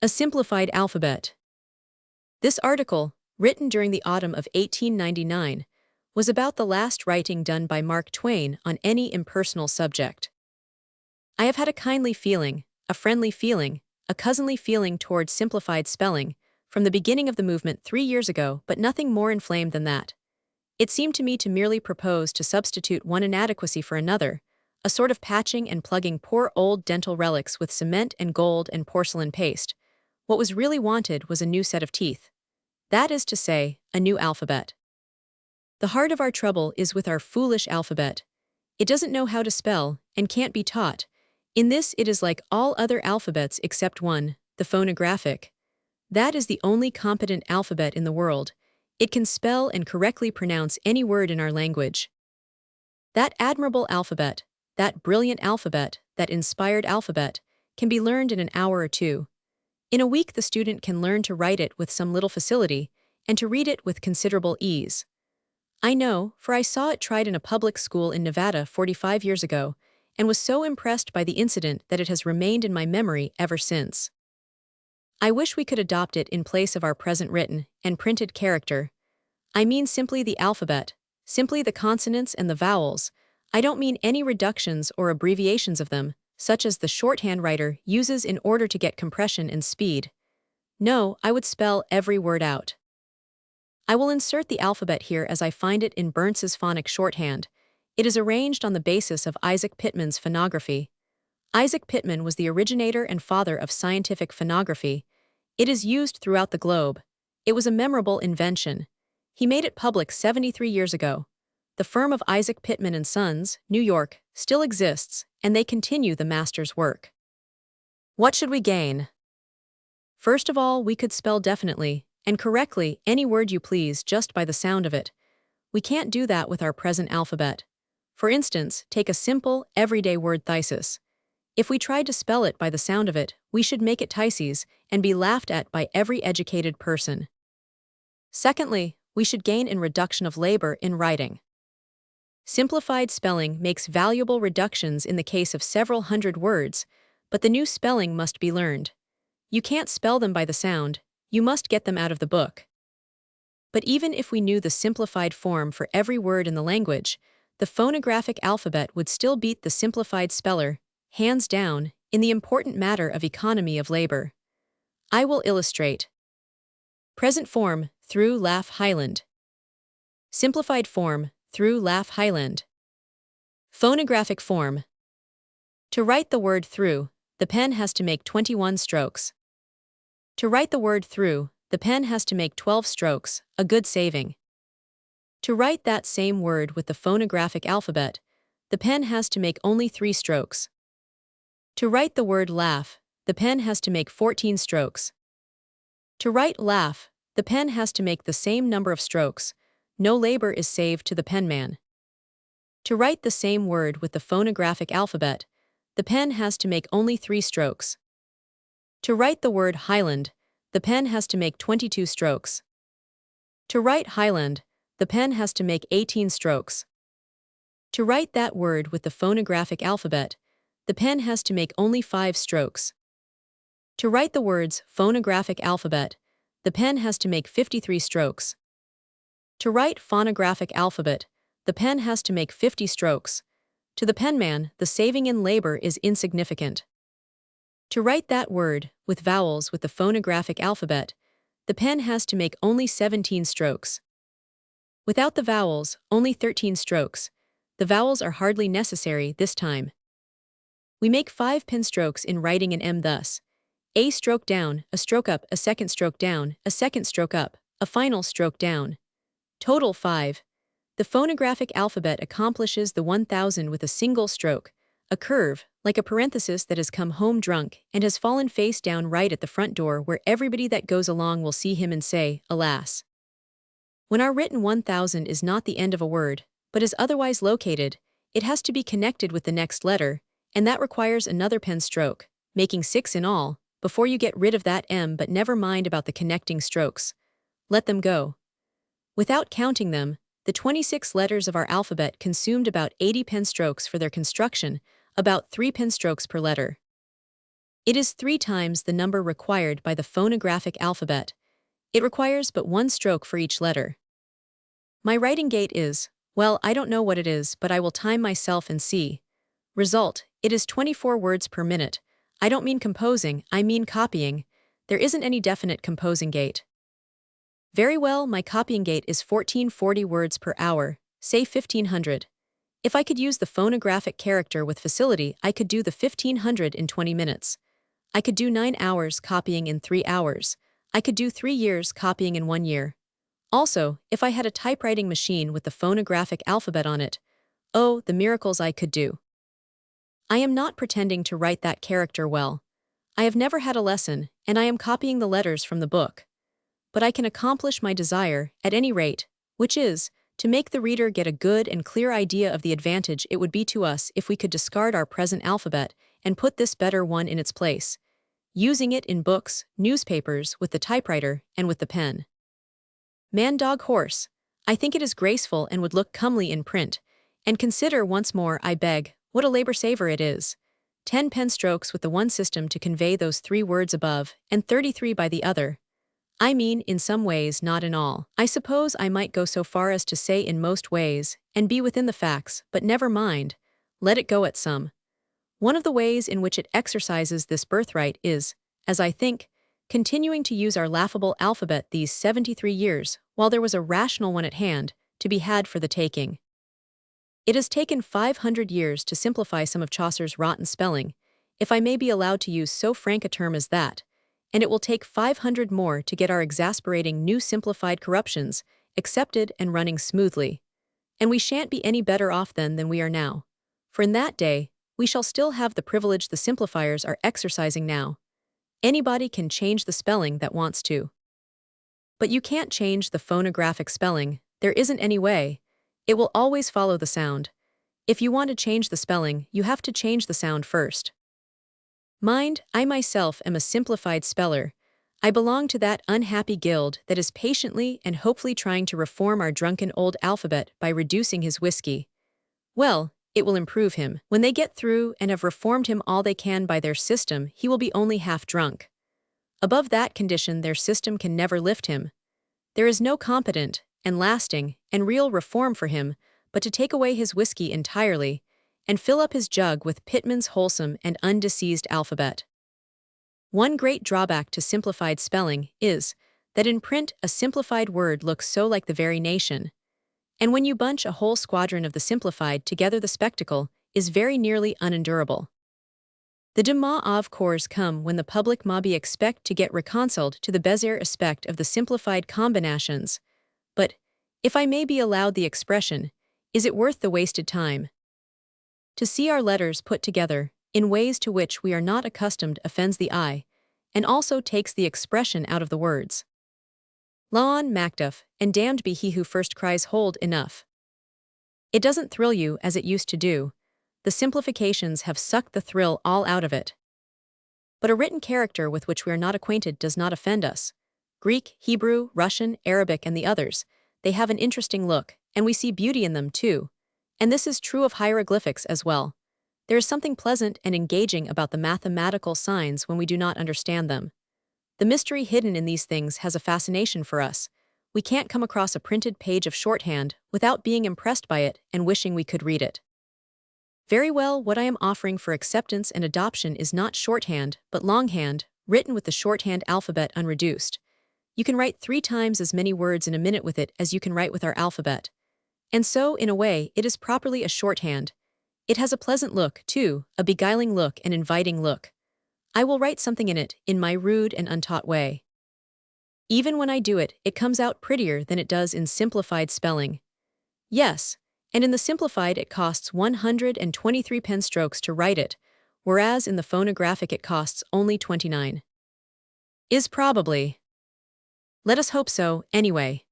A simplified alphabet. This article, written during the autumn of 1899, was about the last writing done by Mark Twain on any impersonal subject. I have had a kindly feeling, a friendly feeling, a cousinly feeling towards simplified spelling, from the beginning of the movement 3 years ago, but nothing more inflamed than that. It seemed to me to merely propose to substitute one inadequacy for another, a sort of patching and plugging poor old dental relics with cement and gold and porcelain paste. What was really wanted was a new set of teeth. That is to say, a new alphabet. The heart of our trouble is with our foolish alphabet. It doesn't know how to spell, and can't be taught. In this it is like all other alphabets except one, the phonographic. That is the only competent alphabet in the world. It can spell and correctly pronounce any word in our language. That admirable alphabet, that brilliant alphabet, that inspired alphabet, can be learned in an hour or two. In a week the student can learn to write it with some little facility, and to read it with considerable ease. I know, for I saw it tried in a public school in Nevada 45 years ago, and was so impressed by the incident that it has remained in my memory ever since. I wish we could adopt it in place of our present written and printed character. I mean simply the alphabet, simply the consonants and the vowels. I don't mean any reductions or abbreviations of them, such as the shorthand writer uses in order to get compression and speed. No, I would spell every word out. I will insert the alphabet here as I find it in Burnts's phonic shorthand. It is arranged on the basis of Isaac Pitman's phonography. Isaac Pitman was the originator and father of scientific phonography. It is used throughout the globe. It was a memorable invention. He made it public 73 years ago. The firm of Isaac Pitman and Sons, New York, still exists, and they continue the master's work. What should we gain? First of all, we could spell definitely and correctly any word you please just by the sound of it. We can't do that with our present alphabet. For instance, take a simple, everyday word thesis. If we tried to spell it by the sound of it, we should make it theses and be laughed at by every educated person. Secondly, we should gain in reduction of labor in writing. Simplified spelling makes valuable reductions in the case of several hundred words, but the new spelling must be learned. You can't spell them by the sound, you must get them out of the book. But even if we knew the simplified form for every word in the language, the phonographic alphabet would still beat the simplified speller, hands down, in the important matter of economy of labor. I will illustrate. Present form, through Laugh Highland. Simplified form, through Laugh Highland. Phonographic form. To write the word through, the pen has to make 21 strokes. To write the word through, the pen has to make 12 strokes, a good saving. To write that same word with the phonographic alphabet, the pen has to make only 3 strokes. To write the word laugh, the pen has to make 14 strokes. To write laugh, the pen has to make the same number of strokes. No labor is saved to the penman. To write the same word with the phonographic alphabet, the pen has to make only 3 strokes. To write the word Highland, the pen has to make 22 strokes. To write Highland, the pen has to make 18 strokes. To write that word with the phonographic alphabet, the pen has to make only 5 strokes. To write the words phonographic alphabet, the pen has to make 53 strokes. To write phonographic alphabet, the pen has to make 50 strokes. To the penman, the saving in labor is insignificant. To write that word, with vowels with the phonographic alphabet, the pen has to make only 17 strokes. Without the vowels, only 13 strokes. The vowels are hardly necessary this time. We make 5 pen strokes in writing an M thus: a stroke down, a stroke up, a second stroke down, a second stroke up, a final stroke down. Total 5. The phonographic alphabet accomplishes the 1000 with a single stroke, a curve, like a parenthesis that has come home drunk and has fallen face down right at the front door where everybody that goes along will see him and say, alas. When our written 1000 is not the end of a word, but is otherwise located, it has to be connected with the next letter, and that requires another pen stroke, making 6 in all, before you get rid of that M. But never mind about the connecting strokes. Let them go. Without counting them, the 26 letters of our alphabet consumed about 80 pen strokes for their construction, about 3 pen strokes per letter. It is 3 times the number required by the phonographic alphabet. It requires but 1 stroke for each letter. My writing gait is, well, I don't know what it is, but I will time myself and see. Result, it is 24 words per minute. I don't mean composing, I mean copying. There isn't any definite composing gait. Very well, my copying gait is 1440 words per hour, say 1500. If I could use the phonographic character with facility, I could do the 1500 in 20 minutes. I could do 9 hours copying in 3 hours. I could do 3 years copying in 1 year. Also, if I had a typewriting machine with the phonographic alphabet on it, oh, the miracles I could do. I am not pretending to write that character well. I have never had a lesson, and I am copying the letters from the book. But I can accomplish my desire, at any rate, which is, to make the reader get a good and clear idea of the advantage it would be to us if we could discard our present alphabet and put this better one in its place, using it in books, newspapers, with the typewriter, and with the pen. Man, dog, horse. I think it is graceful and would look comely in print. And consider once more, I beg, what a labor-saver it is. 10 pen strokes with the one system to convey those 3 words above, and 33 by the other. I mean, in some ways, not in all. I suppose I might go so far as to say in most ways, and be within the facts, but never mind. Let it go at some. One of the ways in which it exercises this birthright is, as I think, continuing to use our laughable alphabet these 73 years, while there was a rational one at hand, to be had for the taking. It has taken 500 years to simplify some of Chaucer's rotten spelling, if I may be allowed to use so frank a term as that, and it will take 500 more to get our exasperating new simplified corruptions accepted and running smoothly. And we shan't be any better off then than we are now. For in that day, we shall still have the privilege the simplifiers are exercising now. Anybody can change the spelling that wants to. But you can't change the phonographic spelling, there isn't any way. It will always follow the sound. If you want to change the spelling, you have to change the sound first. Mind, I myself am a simplified speller. I belong to that unhappy guild that is patiently and hopefully trying to reform our drunken old alphabet by reducing his whiskey. Well, it will improve him. When they get through and have reformed him all they can by their system, he will be only half drunk. Above that condition, their system can never lift him. There is no competent, and lasting, and real reform for him, but to take away his whiskey entirely, and fill up his jug with Pitman's wholesome and undeceased alphabet. One great drawback to simplified spelling is that in print a simplified word looks so like the very nation. And when you bunch a whole squadron of the simplified together, the spectacle is very nearly unendurable. The demais of cours come when the public maybe expect to get reconciled to the bezier aspect of the simplified combinations. But, if I may be allowed the expression, is it worth the wasted time? To see our letters put together, in ways to which we are not accustomed offends the eye, and also takes the expression out of the words. Lawn Macduff, and damned be he who first cries hold enough. It doesn't thrill you as it used to do. The simplifications have sucked the thrill all out of it. But a written character with which we are not acquainted does not offend us. Greek, Hebrew, Russian, Arabic, and the others, they have an interesting look, and we see beauty in them too. And this is true of hieroglyphics as well. There is something pleasant and engaging about the mathematical signs when we do not understand them. The mystery hidden in these things has a fascination for us. We can't come across a printed page of shorthand without being impressed by it and wishing we could read it. Very well, what I am offering for acceptance and adoption is not shorthand, but longhand, written with the shorthand alphabet unreduced. You can write 3 times as many words in a minute with it as you can write with our alphabet. And so, in a way, it is properly a shorthand. It has a pleasant look, too, a beguiling look, an inviting look. I will write something in it, in my rude and untaught way. Even when I do it, it comes out prettier than it does in simplified spelling. Yes, and in the simplified it costs 123 pen strokes to write it, whereas in the phonographic it costs only 29. Is probably. Let us hope so, anyway.